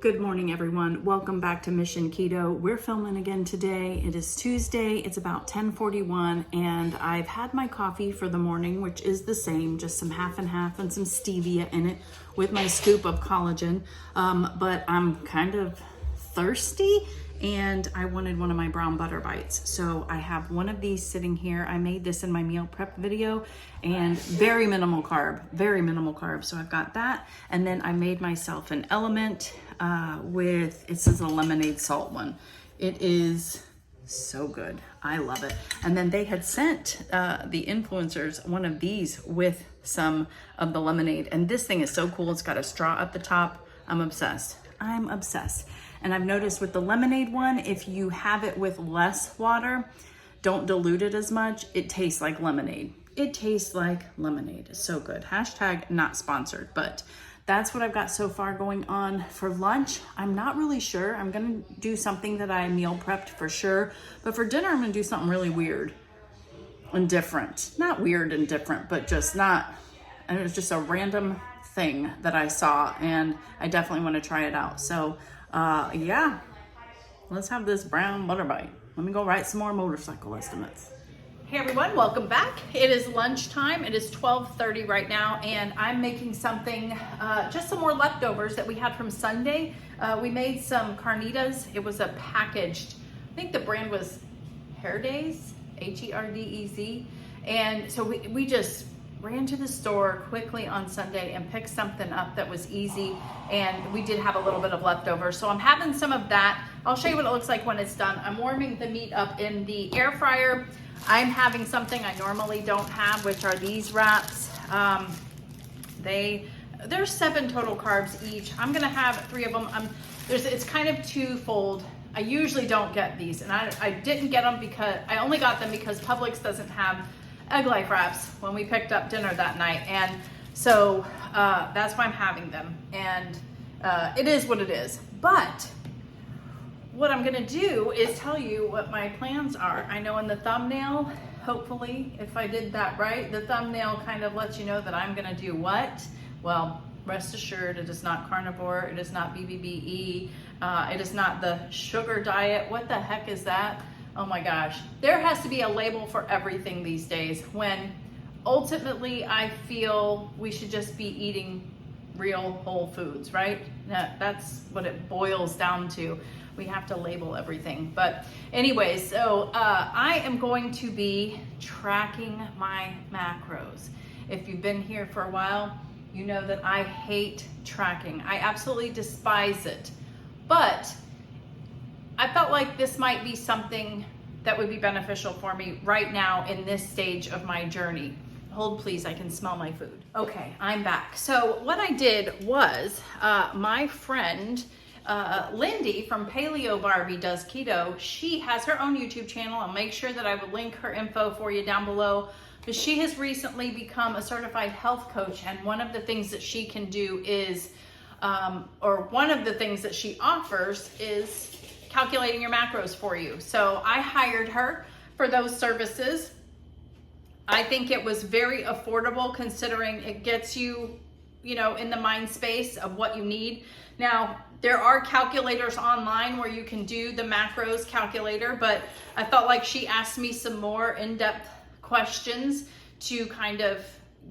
Good morning, everyone. Welcome back to Mission Keto. We're filming again today. It is Tuesday. It's about 10:41, and I've had my coffee for the morning, which is the same, just some half and half and some stevia in it with my scoop of collagen. But I'm kind of thirsty, and I wanted one of my brown butter bites. So I have one of these sitting here. I made this in my meal prep video, and very minimal carb. So I've got that, and then I made myself an Element with, this is a lemonade salt one. It is so good. I love it. And then they had sent the influencers one of these with some of the lemonade, and this thing is so cool. It's got a straw at the top. I'm obsessed. And I've noticed with the lemonade one, if you have it with less water, don't dilute it as much, it tastes like lemonade. It's so good. Hashtag not sponsored, but that's what I've got so far going on. For lunch, I'm not really sure. I'm gonna do something that I meal prepped for sure, but for dinner, I'm gonna do something really weird and different. Not weird and different, but just not, and it was just a random thing that I saw, and I definitely wanna try it out. So yeah, let's have this brown butter bite. Let me go write some more motorcycle estimates. Hey everyone, welcome back. It is lunchtime. It is 12:30 right now, and I'm making something, just some more leftovers that we had from Sunday. We made some carnitas. It was a packaged, I think the brand was Herdez, Herdez. And so we just ran to the store quickly on Sunday and picked something up that was easy, and we did have a little bit of leftover. So I'm having some of that. I'll show you what it looks like when it's done. I'm warming the meat up in the air fryer. I'm having something I normally don't have, which are these wraps. There's 7 total carbs each. I'm gonna have 3 of them. It's kind of twofold. I usually don't get these, and I didn't get them because I only got them because Publix doesn't have Egg Life wraps when we picked up dinner that night, and so that's why I'm having them, and it is what it is. But what I'm gonna do is tell you what my plans are. I know in the thumbnail, hopefully, if I did that right, the thumbnail kind of lets you know that I'm gonna do what. Well, rest assured, it is not carnivore, it is not BBBE, it is not the sugar diet. What the heck is that? Oh my gosh, there has to be a label for everything these days, when ultimately I feel we should just be eating real whole foods, right? That's what it boils down to. We have to label everything. But anyways, so I am going to be tracking my macros. If you've been here for a while, you know that I hate tracking. I absolutely despise it. But I felt like this might be something that would be beneficial for me right now in this stage of my journey. Hold please, I can smell my food. Okay, I'm back. So what I did was, my friend, Lindy from Paleo Barbie Does Keto, she has her own YouTube channel. I'll make sure that I will link her info for you down below. But she has recently become a certified health coach, and one of the things that she can do is, or one of the things that she offers is calculating your macros for you. So I hired her for those services. I think it was very affordable considering it gets you, in the mind space of what you need. Now, there are calculators online where you can do the macros calculator, but I felt like she asked me some more in-depth questions to kind of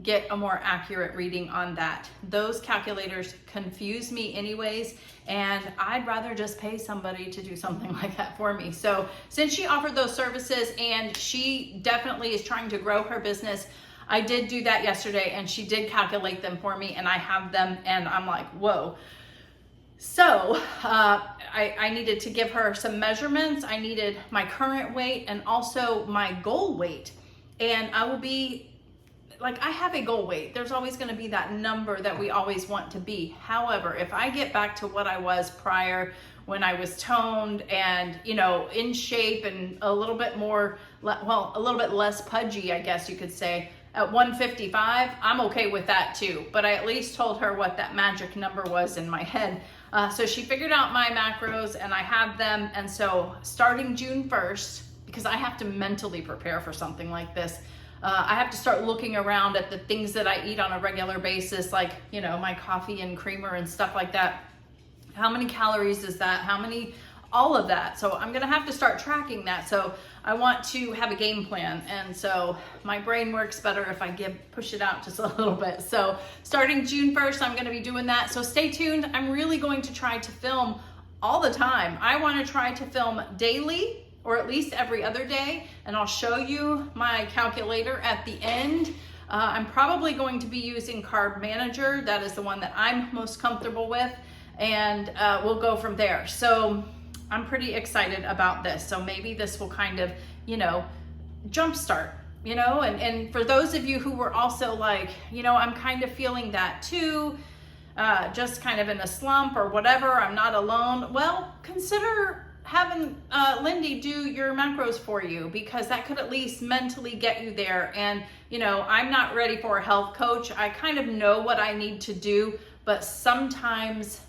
get a more accurate reading on that. Those calculators confuse me anyways, and I'd rather just pay somebody to do something like that for me. So since she offered those services, and she definitely is trying to grow her business, I did do that yesterday, and she did calculate them for me, and I have them, and I'm like, whoa. So I needed to give her some measurements. I needed my current weight and also my goal weight. And I will be, I have a goal weight. There's always gonna be that number that we always want to be. However, if I get back to what I was prior, when I was toned and, in shape and a little bit more, a little bit less pudgy, I guess you could say, at 155, I'm okay with that too. But I at least told her what that magic number was in my head. So she figured out my macros, and I have them. And so starting June 1st, because I have to mentally prepare for something like this, I have to start looking around at the things that I eat on a regular basis, like, my coffee and creamer and stuff like that. How many calories is that? How many, all of that. So I'm gonna have to start tracking that. So I want to have a game plan. And so my brain works better if I push it out just a little bit. So starting June 1st, I'm gonna be doing that. So stay tuned. I'm really going to try to film all the time. I wanna try to film daily, or at least every other day, and I'll show you my calculator at the end. I'm probably going to be using Carb Manager. That is the one that I'm most comfortable with, and we'll go from there. So I'm pretty excited about this. So maybe this will kind of, you know, jumpstart, you know, and for those of you who were also like, you know, I'm kind of feeling that too, just kind of in a slump or whatever, I'm not alone. Well, consider having Lindy do your macros for you, because that could at least mentally get you there. And you know, I'm not ready for a health coach. I kind of know what I need to do, but sometimes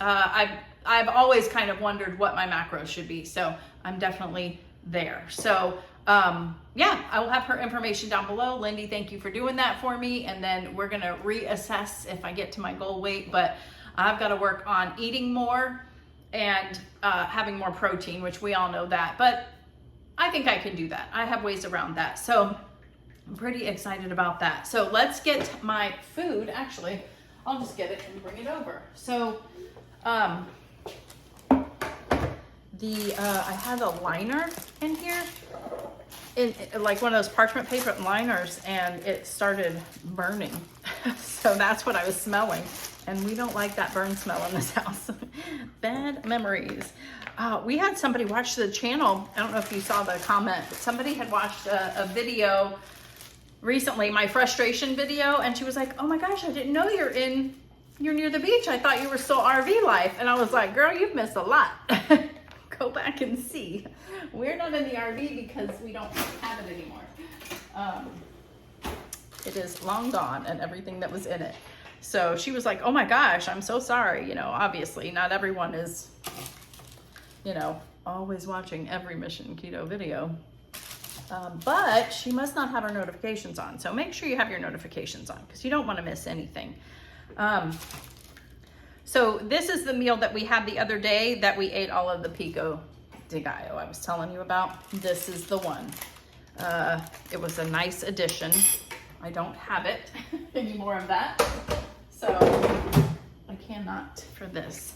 I've always kind of wondered what my macros should be. So I'm definitely there. So yeah, I will have her information down below. Lindy, thank you for doing that for me. And then we're gonna reassess if I get to my goal weight, but I've got to work on eating more and having more protein, which we all know that, but I think I can do that. I have ways around that. So I'm pretty excited about that. So let's get my food. Actually, I'll just get it and bring it over. So I had a liner in here, like one of those parchment paper liners, and it started burning. So that's what I was smelling. And we don't like that burn smell in this house. Bad memories. We had somebody watch the channel. I don't know if you saw the comment. Somebody had watched a video recently, my frustration video, and she was like, oh my gosh, I didn't know you're near the beach. I thought you were still RV life. And I was like, girl, you've missed a lot. Go back and see. We're not in the RV because we don't have it anymore. It is long gone, and everything that was in it. So she was like, oh my gosh, I'm so sorry. You know, obviously not everyone is, you know, always watching every Mission Keto video. But she must not have her notifications on. So make sure you have your notifications on, because you don't want to miss anything. So this is the meal that we had the other day that we ate all of the pico de gallo I was telling you about. This is the one. It was a nice addition. I don't have it any more of that. So I cannot for this.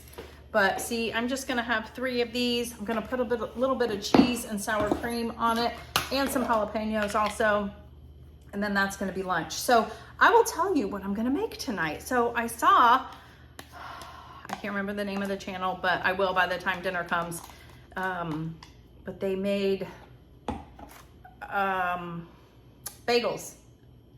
But see, I'm just gonna have 3 of these. I'm gonna put a little bit of cheese and sour cream on it, and some jalapenos also. And then that's gonna be lunch. So I will tell you what I'm gonna make tonight. So I saw, I can't remember the name of the channel, but I will by the time dinner comes. But they made bagels,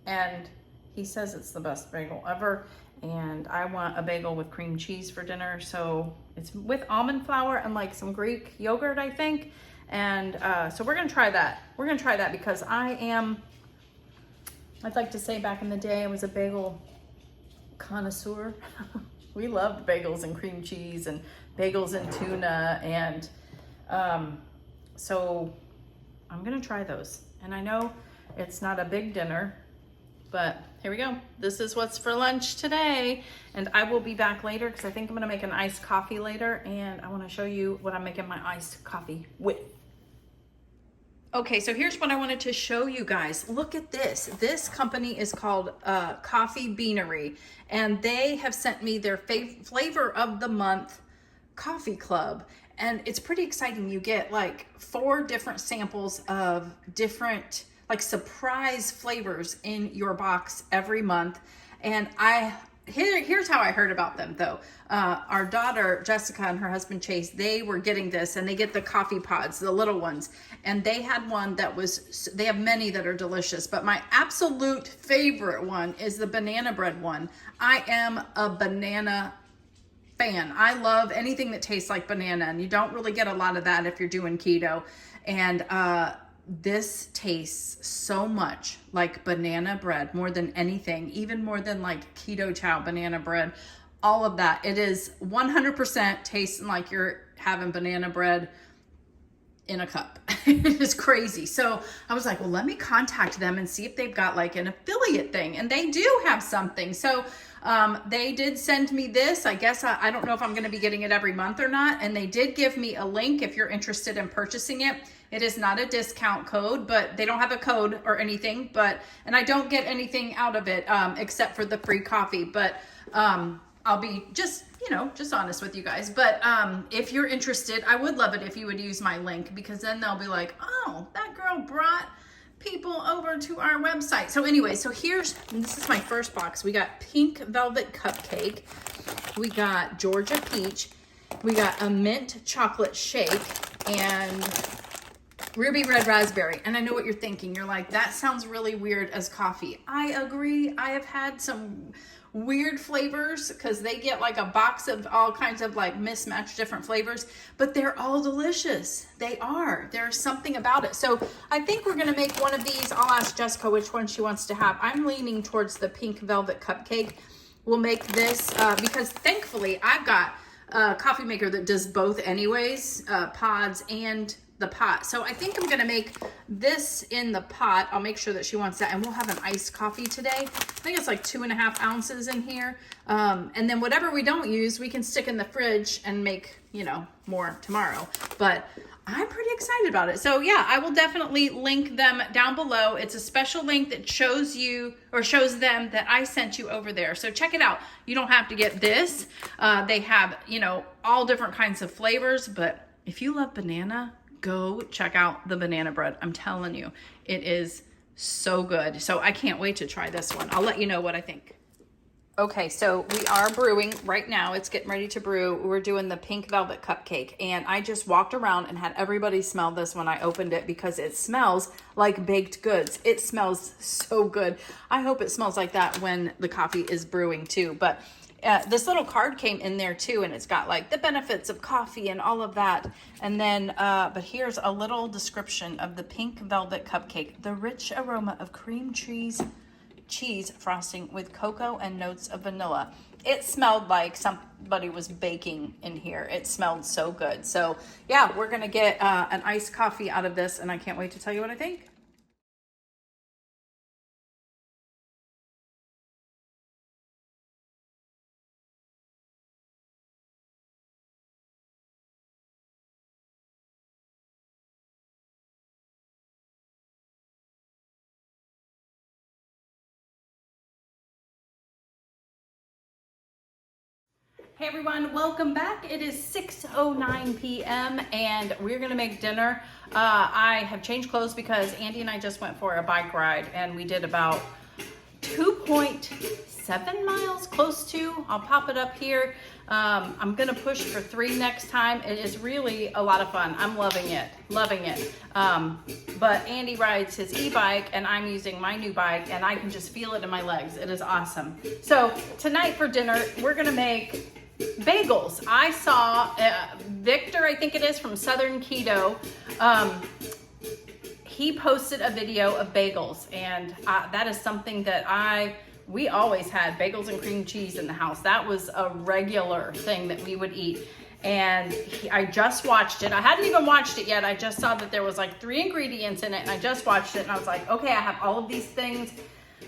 and he says it's the best bagel ever. And I want a bagel with cream cheese for dinner. So it's with almond flour and like some Greek yogurt, I think. And so we're gonna try that. We're gonna try that because I'd like to say back in the day, I was a bagel connoisseur. We loved bagels and cream cheese and bagels and tuna. And so I'm gonna try those. And I know it's not a big dinner, but here we go. This is what's for lunch today. And I will be back later because I think I'm gonna make an iced coffee later, and I wanna show you what I'm making my iced coffee with. Okay, so here's what I wanted to show you guys. Look at this. This company is called Coffee Beanery, and they have sent me their flavor of the month coffee club. And it's pretty exciting. You get like 4 different samples of different like surprise flavors in your box every month. And here's how I heard about them though. Our daughter, Jessica, and her husband, Chase, they were getting this, and they get the coffee pods, the little ones. And they had one that they have many that are delicious, but my absolute favorite one is the banana bread one. I am a banana fan. I love anything that tastes like banana, and you don't really get a lot of that if you're doing keto. And this tastes so much like banana bread, more than anything, even more than like keto chow banana bread, all of that. It is 100% tasting like you're having banana bread in a cup. It is crazy. So I was like, well, let me contact them and see if they've got like an affiliate thing. And they do have something. So they did send me this. I guess I don't know if I'm going to be getting it every month or not. And they did give me a link if you're interested in purchasing it. It is not a discount code, but they don't have a code or anything. And I don't get anything out of it except for the free coffee. But I'll be just honest with you guys. But if you're interested, I would love it if you would use my link, because then they'll be like, oh, that girl brought people over to our website. So anyway, this is my first box. We got pink velvet cupcake. We got Georgia peach. We got a mint chocolate shake and ruby red raspberry. And I know what you're thinking. You're like, that sounds really weird as coffee. I agree. I have had some weird flavors because they get like a box of all kinds of like mismatched different flavors, but they're all delicious. They are. There's something about it. So I think we're going to make one of these. I'll ask Jessica which one she wants to have. I'm leaning towards the pink velvet cupcake. We'll make this because thankfully I've got a coffee maker that does both anyways, pods and the pot. So I think I'm going to make this in the pot. I'll make sure that she wants that. And we'll have an iced coffee today. I think it's like 2.5 ounces in here. And then whatever we don't use, we can stick in the fridge and make, more tomorrow. But I'm pretty excited about it. So yeah, I will definitely link them down below. It's a special link that shows them that I sent you over there. So check it out. You don't have to get this. They have, all different kinds of flavors. But if you love banana, go check out the banana bread. I'm telling you, it is so good. So I can't wait to try this one. I'll let you know what I think. Okay, so we are brewing right now. It's getting ready to brew. We're doing the pink velvet cupcake. And I just walked around and had everybody smell this when I opened it because it smells like baked goods. It smells so good. I hope it smells like that when the coffee is brewing too. But this little card came in there too, and it's got like the benefits of coffee and all of that. And then, but here's a little description of the pink velvet cupcake. The rich aroma of cream cheese frosting with cocoa and notes of vanilla. It smelled like somebody was baking in here. It smelled so good. So yeah, we're gonna get an iced coffee out of this, and I can't wait to tell you what I think. Hey everyone, welcome back. It is 6:09 p.m. and we're gonna make dinner. I have changed clothes because Andy and I just went for a bike ride and we did about 2.7 miles, close to. I'll pop it up here. I'm gonna push for 3 next time. It is really a lot of fun. I'm loving it. But Andy rides his e-bike and I'm using my new bike and I can just feel it in my legs. It is awesome. So tonight for dinner, we're gonna make bagels. I saw Victor, I think it is, from Southern Keto. He posted a video of bagels, and that is something that we always had bagels and cream cheese in the house. That was a regular thing that we would eat. And I just watched it. I hadn't even watched it yet. I just saw that there was like 3 ingredients in it, and I just watched it and I was like, okay, I have all of these things.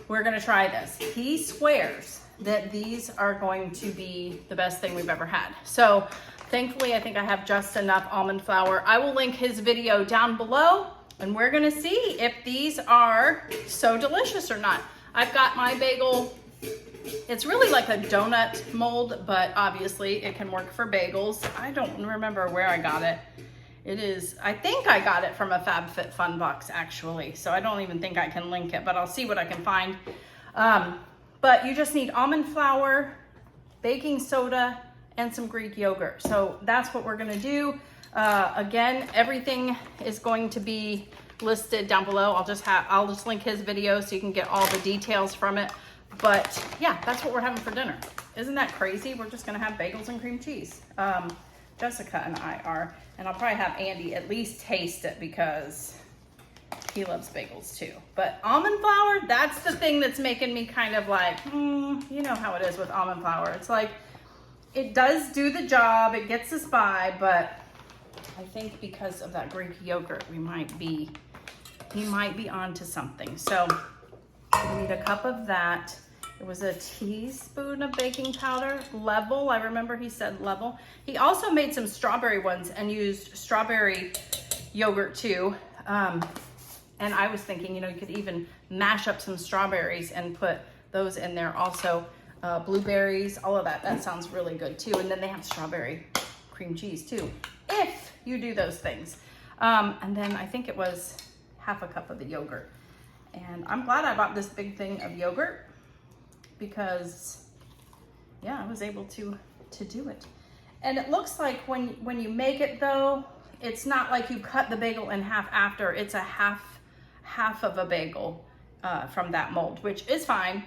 We're gonna try this. He swears that these are going to be the best thing we've ever had. So thankfully, I think I have just enough almond flour. I will link his video down below and we're gonna see if these are so delicious or not. I've got my bagel. It's really like a donut mold, but obviously it can work for bagels. I don't remember where I got it. I think I got it from a FabFitFun box actually. So I don't even think I can link it, but I'll see what I can find. But you just need almond flour, baking soda, and some Greek yogurt. So that's what we're gonna do. Again, everything is going to be listed down below. I'll just link his video so you can get all the details from it. But yeah, that's what we're having for dinner. Isn't that crazy? We're just gonna have bagels and cream cheese. Jessica and I are, and I'll probably have Andy at least taste it because he loves bagels too. But almond flour, that's the thing that's making me kind of like, you know how it is with almond flour. It's like, it does do the job, it gets us by, but I think because of that Greek yogurt, he might be onto something. So we need a cup of that. It was a teaspoon of baking powder, level. I remember he said level. He also made some strawberry ones and used strawberry yogurt too. And I was thinking, you could even mash up some strawberries and put those in there also. Blueberries, all of that. That sounds really good too. And then they have strawberry cream cheese too, if you do those things. And then I think it was half a cup of the yogurt. And I'm glad I bought this big thing of yogurt because, yeah, I was able to do it. And it looks like when you make it though, it's not like you cut the bagel in half after. It's a half of a bagel from that mold, which is fine.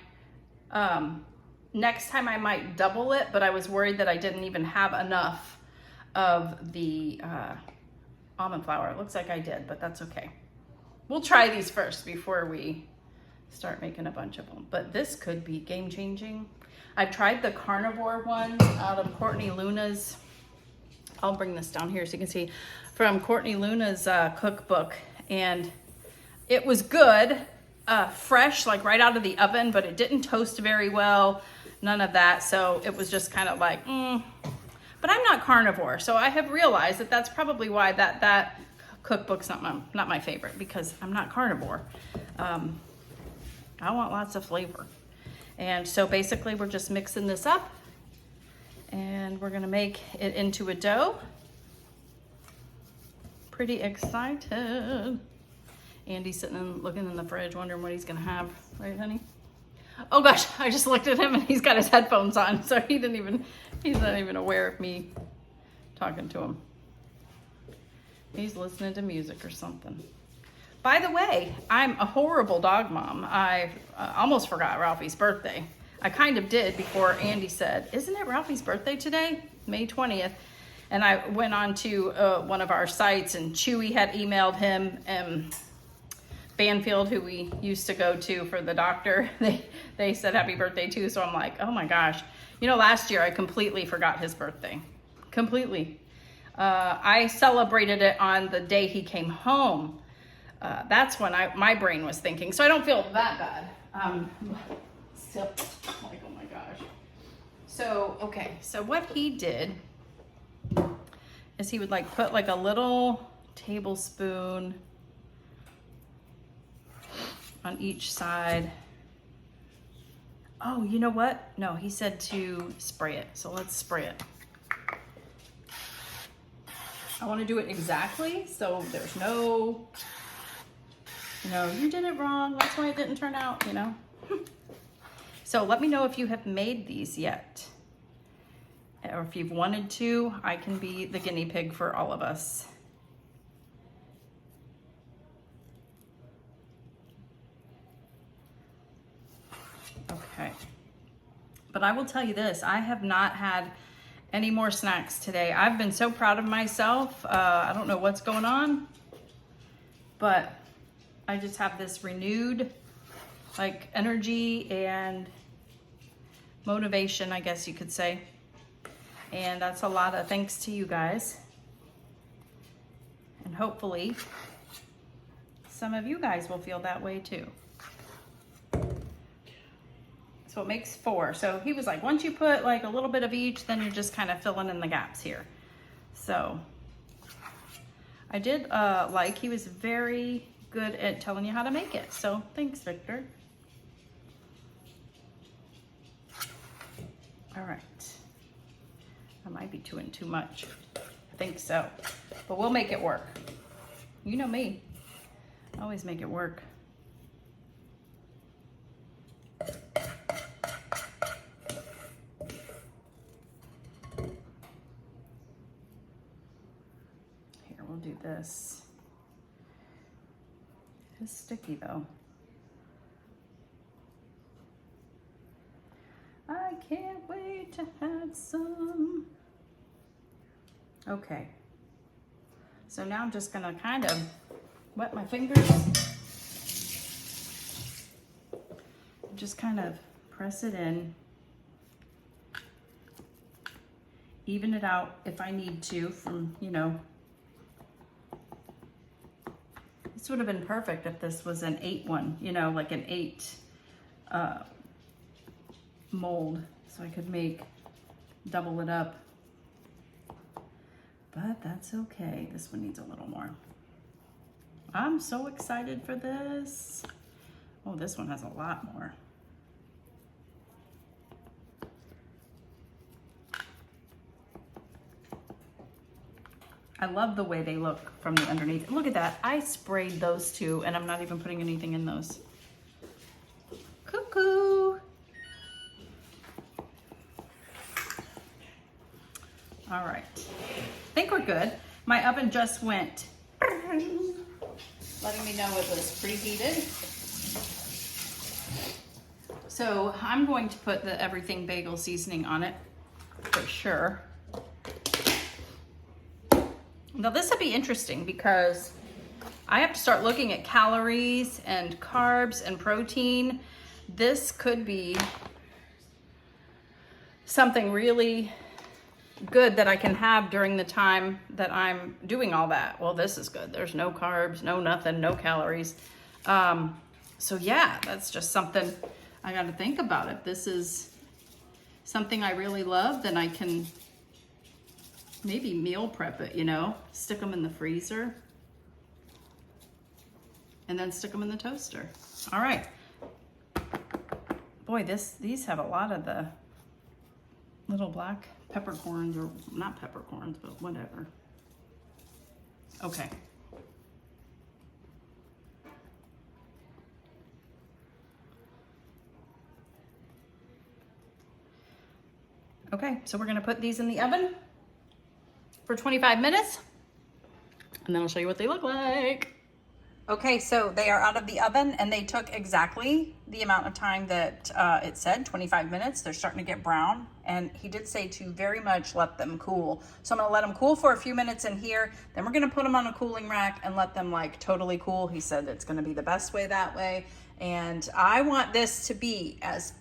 Next time I might double it, but I was worried that I didn't even have enough of the almond flour. It looks like I did, but that's okay. We'll try these first before we start making a bunch of them. But this could be game changing. I've tried the carnivore ones out of Courtney Luna's. I'll bring this down here so you can see, from Courtney Luna's cookbook, and it was good, fresh, like right out of the oven, but it didn't toast very well, none of that. So it was just kind of like, But I'm not carnivore, so I have realized that that's probably why that cookbook's not my favorite, because I'm not carnivore. I want lots of flavor. And so basically we're just mixing this up, and we're gonna make it into a dough. Pretty excited. Andy's sitting and looking in the fridge, wondering what he's gonna have, right, honey? Oh gosh, I just looked at him and he's got his headphones on, so he's not even aware of me talking to him. He's listening to music or something. By the way, I'm a horrible dog mom. I almost forgot Ralphie's birthday. I kind of did before Andy said, isn't it Ralphie's birthday today? May 20th. And I went on to one of our sites, and Chewy had emailed him, Banfield, who we used to go to for the doctor. They said happy birthday too. So I'm like, oh my gosh. Last year I completely forgot his birthday. Completely. I celebrated it on the day he came home. That's when my brain was thinking. So I don't feel that bad. Still, like, oh my gosh. So, okay. So what he did is he would put a little tablespoon on each side. Oh, you know what? No, he said to spray it. So let's spray it. I want to do it exactly, so there's no, you did it wrong. That's why it didn't turn out, So let me know if you have made these yet. Or if you've wanted to, I can be the guinea pig for all of us. Okay. But I will tell you this, I have not had any more snacks today. I've been so proud of myself. I don't know what's going on, but I just have this renewed energy and motivation, I guess you could say. And that's a lot of thanks to you guys. And hopefully some of you guys will feel that way too. So it makes 4. So he was like, once you put a little bit of each, then you're just kind of filling in the gaps here. So I did he was very good at telling you how to make it. So thanks, Victor. All right. I might be doing too much. I think so. But we'll make it work. You know me. I always make it work. We'll do this. It's sticky though. I can't wait to have some. Okay. So now I'm just gonna kind of wet my fingers. Just kind of press it in. Even it out if I need to from, This would have been perfect if this was an 8 one, you know, like an 8 mold. So I could double it up. But that's okay. This one needs a little more. I'm so excited for this. Oh, this one has a lot more. I love the way they look from the underneath. Look at that. I sprayed those two and I'm not even putting anything in those. Cuckoo. All right. I think we're good. My oven just went letting me know it was preheated. So I'm going to put the everything bagel seasoning on it for sure. Now this would be interesting because I have to start looking at calories and carbs and protein. This could be something really good that I can have during the time that I'm doing all that. Well, this is good. There's no carbs, no nothing, no calories. So yeah, that's just something I got to think about. If this is something I really love, then I can maybe meal prep it, you know, stick them in the freezer and then stick them in the toaster. All right. Boy, these have a lot of the little black peppercorns, or not peppercorns, but whatever. Okay. Okay, so we're gonna put these in the oven for 25 minutes, and then I'll show you what they look like. Okay, so they are out of the oven and they took exactly the amount of time that it said, 25 minutes. They're starting to get brown, and he did say to very much let them cool. So I'm gonna let them cool for a few minutes in here, then we're gonna put them on a cooling rack and let them like totally cool. He said it's gonna be the best way that way. And I want this to be as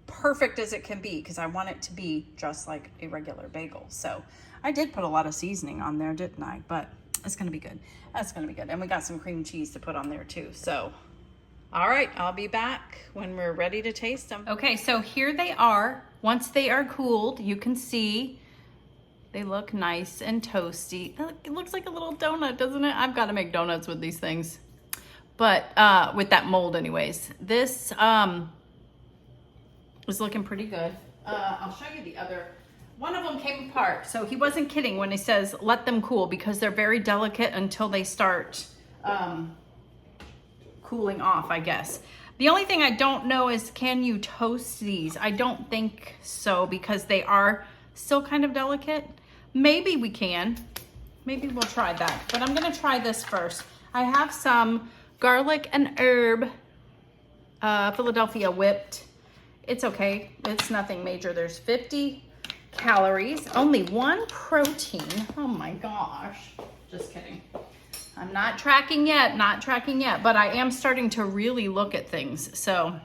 perfect as it can be because I want it to be just like a regular bagel. So I did put a lot of seasoning on there, didn't I? But it's gonna be good. That's gonna be good. And we got some cream cheese to put on there too. So, all right, I'll be back when we're ready to taste them. Okay, so here they are. Once they are cooled, you can see they look nice and toasty. It looks like a little donut, doesn't it? I've got to make donuts with these things. But with that mold anyways. This is looking pretty good. I'll show you the other. One of them came apart, so he wasn't kidding when he says let them cool because they're very delicate until they start cooling off, I guess. The only thing I don't know is can you toast these? I don't think so because they are still kind of delicate. Maybe we can. Maybe we'll try that, but I'm gonna try this first. I have some garlic and herb Philadelphia whipped. It's okay, it's nothing major. There's 50 calories, only 1 protein. Oh my gosh, just kidding. I'm not tracking yet, but I am starting to really look at things. So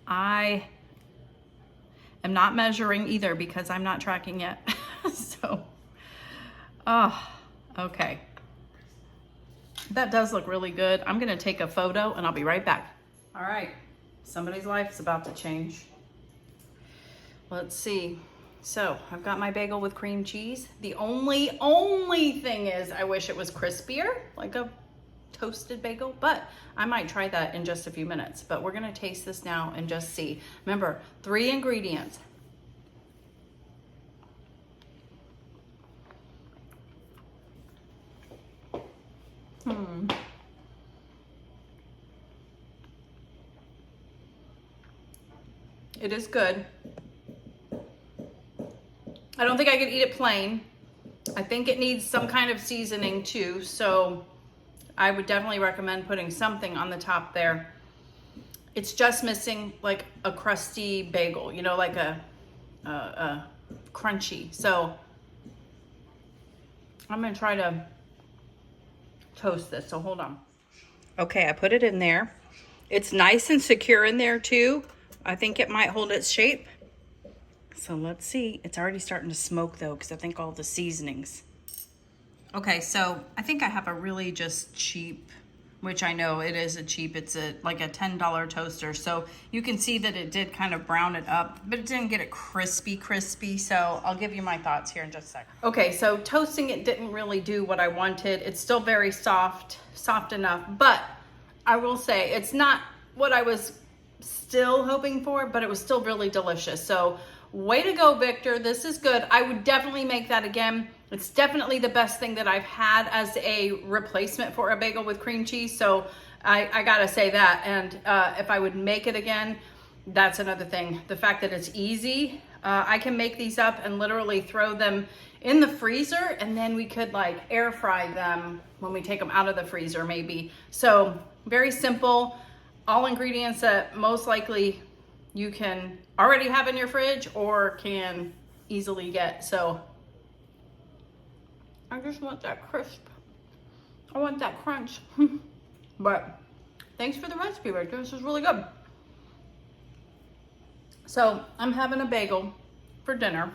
I am not measuring either because I'm not tracking yet. So, oh, okay. That does look really good. I'm gonna take a photo and I'll be right back. All right, somebody's life is about to change. Let's see. So I've got my bagel with cream cheese. The only thing is I wish it was crispier, like a toasted bagel, but I might try that in just a few minutes. But we're gonna taste this now and just see. Remember, 3 ingredients. It is good. I don't think I could eat it plain. I think it needs some kind of seasoning too, so I would definitely recommend putting something on the top there. It's just missing like a crusty bagel, you know, like a crunchy. So I'm gonna try to toast this, so hold on. Okay, I put it in there. It's nice and secure in there too. I think it might hold its shape. So let's see. It's already starting to smoke though, because I think all the seasonings. Okay, so I think I have a really just cheap, which I know it is a cheap, it's like a $10 toaster. So you can see that it did kind of brown it up, but it didn't get it crispy. So I'll give you my thoughts here in just a second. Okay, so toasting it didn't really do what I wanted. It's still very soft enough, but I will say it's not what I was still hoping for, but it was still really delicious. So way to go, Victor. This is good. I would definitely make that again. It's definitely the best thing that I've had as a replacement for a bagel with cream cheese. So I gotta say that. And if I would make it again, that's another thing. The fact that it's easy, I can make these up and literally throw them in the freezer, and then we could like air fry them when we take them out of the freezer maybe. So very simple, all ingredients that most likely you can already have in your fridge or can easily get. So I just want that crisp. I want that crunch. But thanks for the recipe, Victor. This is really good. So I'm having a bagel for dinner.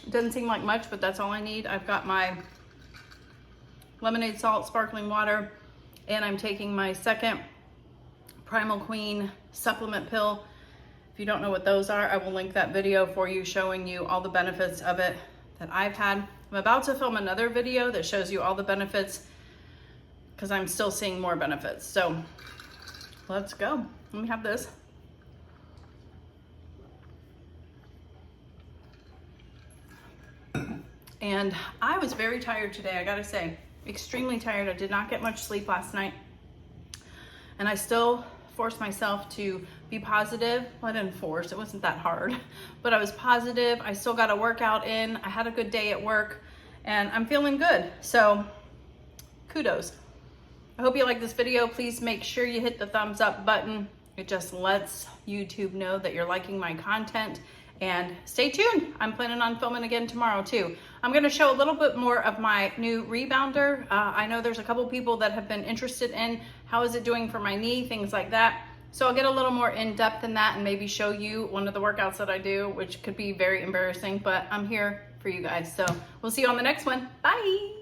It doesn't seem like much, but that's all I need. I've got my lemonade, salt, sparkling water, and I'm taking my second Primal Queen supplement pill. If you don't know what those are, I will link that video for you showing you all the benefits of it that I've had. I'm about to film another video that shows you all the benefits because I'm still seeing more benefits. So let's go. Let me have this. And I was very tired today, I gotta say. Extremely tired. I did not get much sleep last night. And I still forced myself to be positive. Well, I didn't force, it wasn't that hard, but I was positive. I still got a workout in. I had a good day at work and I'm feeling good. So kudos. I hope you like this video. Please make sure you hit the thumbs up button. It just lets YouTube know that you're liking my content. And stay tuned. I'm planning on filming again tomorrow too. I'm gonna show a little bit more of my new rebounder. I know there's a couple people that have been interested in how is it doing for my knee, things like that. So I'll get a little more in depth in that and maybe show you one of the workouts that I do, which could be very embarrassing, but I'm here for you guys. So we'll see you on the next one. Bye.